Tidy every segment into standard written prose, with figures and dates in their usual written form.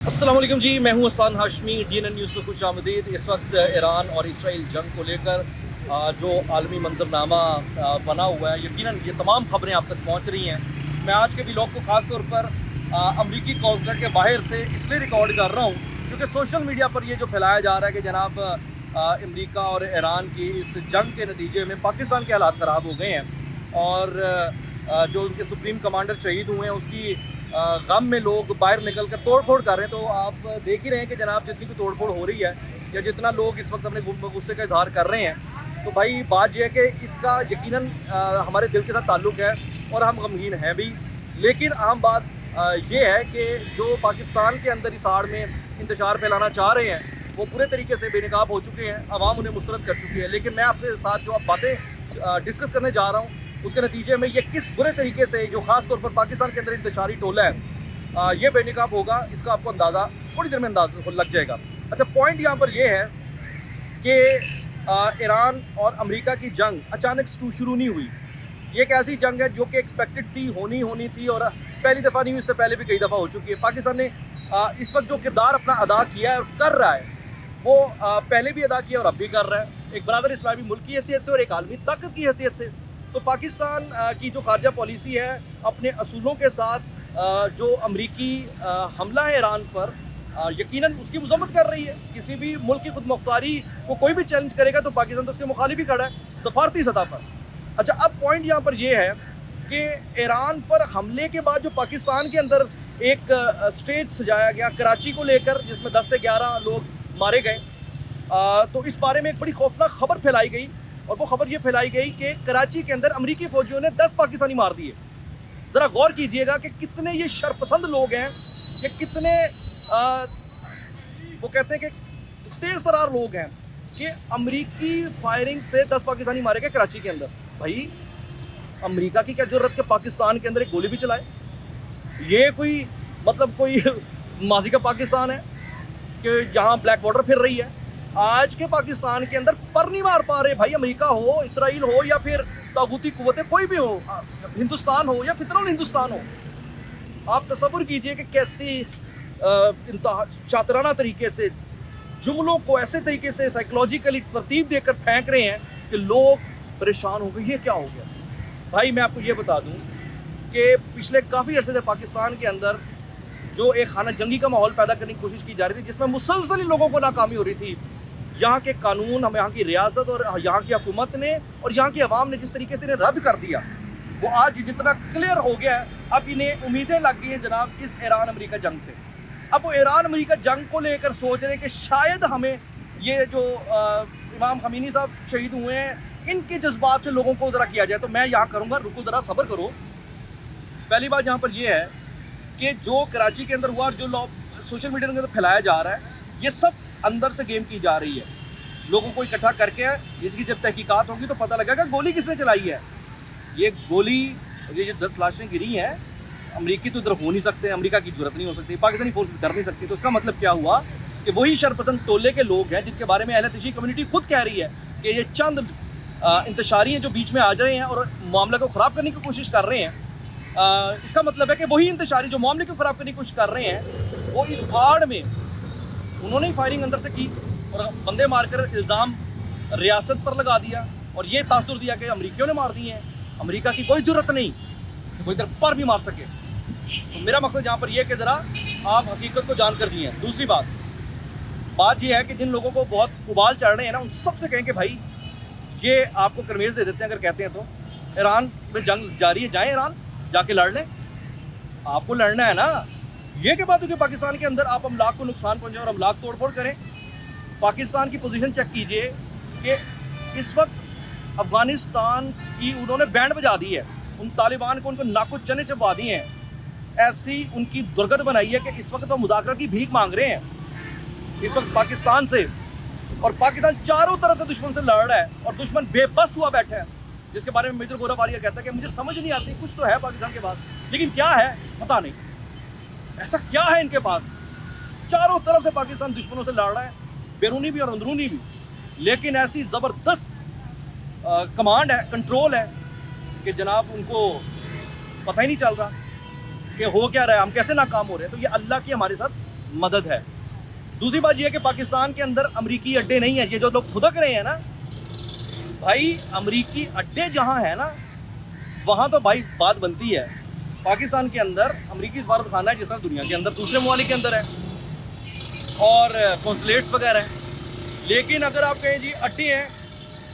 अस्सलाम वालेकुम जी, मैं हूं हसन हाशमी। DNN न्यूज़ में खुश आमदीद। इस वक्त ईरान और इसराइल जंग को लेकर जो आलमी मंजरनामा बना हुआ है, यकीनन ये तमाम खबरें आप तक पहुंच रही हैं। मैं आज के व्लॉग को ख़ास तौर पर अमरीकी कौंसलेट के बाहर से इसलिए रिकॉर्ड कर रहा हूं क्योंकि सोशल मीडिया पर ये जो फैलाया जा रहा है कि जनाब अमरीका और ईरान की इस जंग के नतीजे में पाकिस्तान के हालात ख़राब हो गए हैं और जो उनके सुप्रीम कमांडर शहीद हुए हैं उसकी गम में लोग बाहर निकल कर तोड़ फोड़ कर रहे हैं। तो आप देख ही रहे हैं कि जनाब जितनी भी तोड़ फोड़ हो रही है या जितना लोग इस वक्त अपने गुस्से का इजहार कर रहे हैं, तो भाई बात यह है कि इसका यकीनन हमारे दिल के साथ ताल्लुक़ है और हम गमगीन हैं भी। लेकिन अहम बात ये है कि जो पाकिस्तान के अंदर इस आड़ में इंतशार फैलाना चाह रहे हैं वो पूरे तरीके से बेनकाब हो चुके हैं, अवाम उन्हें मुस्तरद कर चुकी है। लेकिन मैं आपके साथ जो आप बातें डिस्कस करने जा रहा हूँ उसके नतीजे में ये किस बुरे तरीके से जो ख़ास तौर पर पाकिस्तान के अंदर इंतशारी टोला है ये बेनकाब होगा, इसका आपको अंदाज़ा थोड़ी देर में अंदाज़ा लग जाएगा। अच्छा, पॉइंट यहाँ पर ये है कि ईरान और अमेरिका की जंग अचानक शुरू नहीं हुई। ये एक ऐसी जंग है जो कि एक्सपेक्टेड थी, होनी थी और पहली दफ़ा नहीं हुई, इससे पहले भी कई दफ़ा हो चुकी है। पाकिस्तान ने इस वक्त जो किरदार अपना अदा किया है और कर रहा है वो पहले भी अदा किया और अब भी कर रहा है, एक बराबर इस्लामी मुल्क की हैसियत से और एक आलमी ताकत की हैसियत से। तो पाकिस्तान की जो खारजा पॉलिसी है अपने असूलों के साथ जो अमरीकी हमला है ईरान पर, यकीनन उसकी मजम्मत कर रही है। किसी भी मुल्क की खुद मुख्तारी को कोई भी चैलेंज करेगा तो पाकिस्तान तो उसके मुखालिफ ही खड़ा है सफारती सतह पर। अच्छा, अब पॉइंट यहाँ पर यह है कि ईरान पर हमले के बाद जो पाकिस्तान के अंदर एक स्टेज सजाया गया कराची को लेकर जिसमें 10 से 11 लोग मारे गए, तो इस बारे में एक बड़ी खौफनाक खबर फैलाई गई और वो खबर ये फैलाई गई कि कराची के अंदर अमरीकी फौजियों ने 10 पाकिस्तानी मार दिए। ज़रा गौर कीजिएगा कि कितने ये शरपसंद लोग हैं, कि कितने वो कहते हैं कि तेज़ तरार लोग हैं कि अमरीकी फायरिंग से 10 पाकिस्तानी मारे गए कराची के अंदर। भाई अमरीका की क्या ज़रूरत कि पाकिस्तान के अंदर एक गोली भी चलाए? ये कोई मतलब कोई माजी का पाकिस्तान है कि जहाँ ब्लैक वाटर फिर रही है? आज के पाकिस्तान के अंदर पर नहीं मार पा रहे भाई, अमेरिका हो, इसराइल हो या फिर तागूती कुव्वतें कोई भी हो, हिंदुस्तान हो या फितरल हिंदुस्तान हो। आप तसव्वुर कीजिए कि कैसी शातिराना तरीके से जुमलों को ऐसे तरीके से साइकोलॉजिकली तरतीब देकर फेंक रहे हैं कि लोग परेशान हो गए, ये क्या हो गया। भाई मैं आपको ये बता दूं कि पिछले काफ़ी अर्से से पाकिस्तान के अंदर जो एक खाना जंगी का माहौल पैदा करने की कोशिश की जा रही थी जिसमें मुसलसल लोगों को नाकामी हो रही थी। यहाँ के कानून, हम यहाँ की रियासत और यहाँ की हुकूमत ने और यहाँ की आवाम ने जिस तरीके से इन्हें रद्द कर दिया वो आज जितना क्लियर हो गया है, अब इन्हें उम्मीदें लग गई हैं जनाब इस ईरान अमेरिका जंग से। अब वो ईरान अमेरिका जंग को लेकर सोच रहे हैं कि शायद हमें ये जो इमाम खमीनी साहब शहीद हुए हैं इनके जज्बात से लोगों को ज़रा किया जाए। तो मैं यहाँ करूँगा, रुको ज़रा सब्र करो। पहली बात यहाँ पर यह है कि जो कराची के अंदर हुआ और जो सोशल मीडिया के अंदर फैलाया जा रहा है ये सब अंदर से गेम की जा रही है। लोगों को इकट्ठा करके इसकी जब तहकीकात होगी तो पता लगेगा गोली किसने चलाई है। ये गोली, ये जो 10 लाशें गिरी हैं, अमरीकी तो इधर हो नहीं सकते, अमेरिका की जरूरत नहीं हो सकती, पाकिस्तानी फोर्सेस कर नहीं सकती। तो इसका मतलब क्या हुआ कि वही शरपसंद टोले के लोग हैं जिनके बारे में अहले तशरीह कम्युनिटी खुद कह रही है कि ये चंद इंतशारी हैं जो बीच में आ रहे हैं और मामला को ख़राब करने की कोशिश कर रहे हैं। इसका मतलब है कि वही इंतशारी जो मामले को ख़राब करने की कोशिश कर रहे हैं वो इस आड़ में उन्होंने ही फायरिंग अंदर से की और बंदे मारकर इल्ज़ाम रियासत पर लगा दिया और ये तासुर दिया कि अमरीकियों ने मार दिए हैं। अमेरिका की कोई ज़रूरत नहीं कि कोई इधर पर भी मार सके। तो मेरा मकसद यहाँ पर यह कि ज़रा आप हकीकत को जानकर जिए। दूसरी बात यह है कि जिन लोगों को बहुत उबाल चढ़ रहे हैं ना उन सबसे कहें कि भाई ये आपको करमेज दे देते हैं अगर कहते हैं तो ईरान में जंग जारी है, जाएँ ईरान जाके लड़ लें। आपको लड़ना है ना, ये के बात हो कि पाकिस्तान के अंदर आप अमलाक को नुकसान पहुंचाएं और अमलाक तोड़फोड़ करें। पाकिस्तान की पोजीशन चेक कीजिए कि इस वक्त अफगानिस्तान की उन्होंने बैंड बजा दी है, उन तालिबान को उनको नाको चने चबा दिए हैं। ऐसी उनकी दुर्गत बनाई है कि इस वक्त वो मुज़ाकरा की भीख मांग रहे हैं इस वक्त पाकिस्तान से, और पाकिस्तान चारों तरफ से दुश्मन से लड़ रहा है और दुश्मन बेबस हुआ बैठा है, जिसके बारे में मेजर गौरव वालिया कहता है कि मुझे समझ नहीं आती, कुछ तो है पाकिस्तान के पास लेकिन क्या है पता नहीं, ऐसा क्या है इनके पास। चारों तरफ से पाकिस्तान दुश्मनों से लड़ रहा है, बैरूनी भी और अंदरूनी भी, लेकिन ऐसी ज़बरदस्त कमांड है, कंट्रोल है कि जनाब उनको पता ही नहीं चल रहा कि हो क्या रहा है, हम कैसे नाकाम हो रहे हैं। तो ये अल्लाह की हमारे साथ मदद है। दूसरी बात यह है कि पाकिस्तान के अंदर अमरीकी अड्डे नहीं है। ये जो लोग खुदक रहे हैं ना भाई, अमरीकी अड्डे जहाँ है ना वहाँ तो भाई बात बनती है। पाकिस्तान के अंदर अमरीकी सफारत खाना है जिस तरह दुनिया के अंदर दूसरे ममालिक के अंदर है, और कौंसलेट्स वगैरह हैं। लेकिन अगर आप कहें जी अड्डे हैं,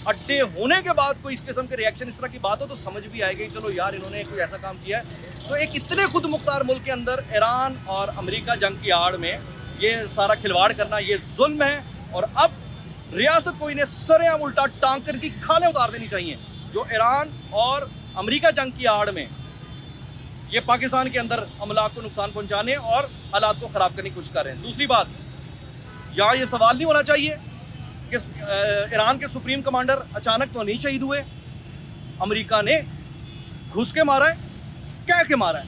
अड्डे होने के बाद कोई इस किस्म के रिएक्शन इस तरह की बात हो तो समझ भी आएगी चलो यार इन्होंने कोई ऐसा काम किया है। तो एक इतने खुद मुख्तार मुल्क के अंदर ईरान और अमेरिका जंग की आड़ में ये सारा खिलवाड़ करना ये जुल्म है, और अब रियासत को इन्हें सरेआम उल्टा टांग कर इनकी खालें उतार देनी चाहिए, जो ईरान और अमेरिका जंग की आड़ में ये पाकिस्तान के अंदर अमलाक को नुकसान पहुंचाने और हालात को ख़राब करने की कोशिश कर रहे हैं। दूसरी बात, यहाँ ये सवाल नहीं होना चाहिए कि ईरान के सुप्रीम कमांडर अचानक तो नहीं शहीद हुए, अमेरिका ने घुस के मारा है, कह के मारा है।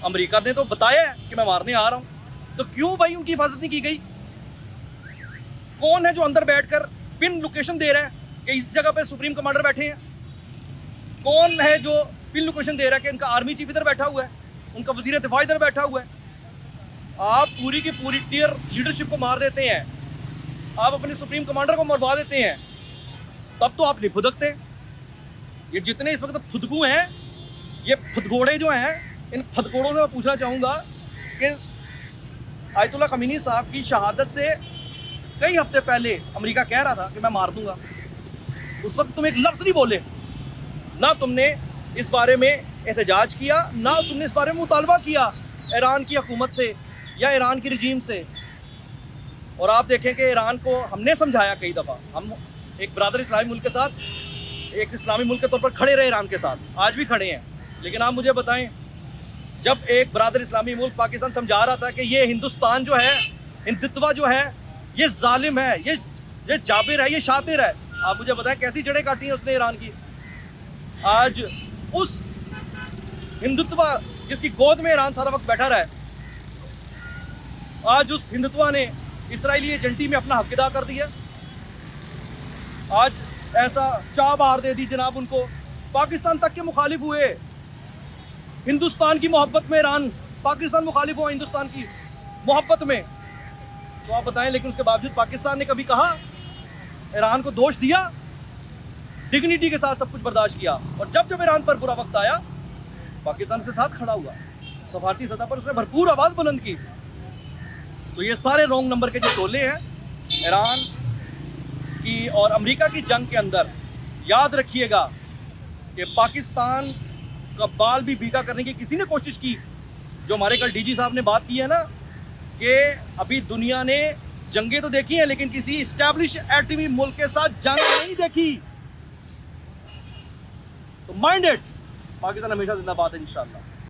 अमेरिका ने तो बताया है कि मैं मारने आ रहा हूँ, तो क्यों भाई उनकी हिफाजत नहीं की गई? कौन है जो अंदर बैठकर पिन लोकेशन दे रहा है कि इस जगह पे सुप्रीम कमांडर बैठे हैं? कौन है जो पिन लोकेशन दे रहा है कि इनका आर्मी चीफ इधर बैठा हुआ है, उनका वजीर दिफा इधर बैठा हुआ है? आप पूरी की पूरी टियर लीडरशिप को मार देते हैं, आप अपने सुप्रीम कमांडर को मरवा देते हैं, तब तो आप नहीं फुदकते। ये जितने इस वक्त फुदकू हैं, ये फुदगोड़े जो हैं, इन फुदगोड़ों से मैं पूछना चाहूँगा कि आयतुल्लाह खमीनी साहब की शहादत से कई हफ्ते पहले अमेरिका कह रहा था कि मैं मार दूंगा। उस वक्त तुम एक लफ्ज़ नहीं बोले, ना तुमने इस बारे में एहतजाज किया, ना तुमने इस बारे में मुतालबा किया ईरान की हुकूमत से या ईरान की रजीम से। और आप देखें कि ईरान को हमने समझाया कई दफ़ा, हम एक बरादर इस्लामी मुल्क के साथ, एक इस्लामी मुल्क के तौर पर खड़े रहे ईरान के साथ, आज भी खड़े हैं। लेकिन आप मुझे बताएं, जब एक बरादर इस्लामी मुल्क पाकिस्तान समझा रहा था कि ये हिंदुस्तान जो है, हिंदुत्व जो है, ये जालिम है, ये जाबिर है, ये शातिर है, आप मुझे बताएं कैसी जड़ें काटी हैं उसने ईरान की। आज उस हिंदुत्व जिसकी गोद में ईरान सारा वक्त बैठा रहा है, आज उस हिंदुत्व ने इजरायली एजेंटी में अपना हक अदा कर दिया। आज ऐसा चाह बहार दे दी जनाब उनको, पाकिस्तान तक के मुखालिफ हुए। हिंदुस्तान की मोहब्बत में ईरान, पाकिस्तान मुखालिफ हुआ हिंदुस्तान की मोहब्बत में। तो आप बताएं, लेकिन उसके बावजूद पाकिस्तान ने कभी कहा, ईरान को दोष दिया, डिग्निटी के साथ सब कुछ बर्दाश्त किया। और जब जब ईरान पर बुरा वक्त आया, पाकिस्तान के साथ खड़ा हुआ, सफारती सतह पर उसने भरपूर आवाज़ बुलंद की। तो ये सारे रॉन्ग नंबर के जो टोले हैं ईरान की और अमेरिका की जंग के अंदर, याद रखिएगा कि पाकिस्तान का बाल भी भीगा करने की किसी ने कोशिश की। जो हमारे कल डीजी साहब ने बात की है ना कि अभी दुनिया ने जंगें तो देखी हैं लेकिन किसी इस्टेब्लिश एटमी मुल्क के साथ जंग नहीं देखी। तो माइंड इट, पाकिस्तान हमेशा जिंदाबाद है इंशाअल्लाह।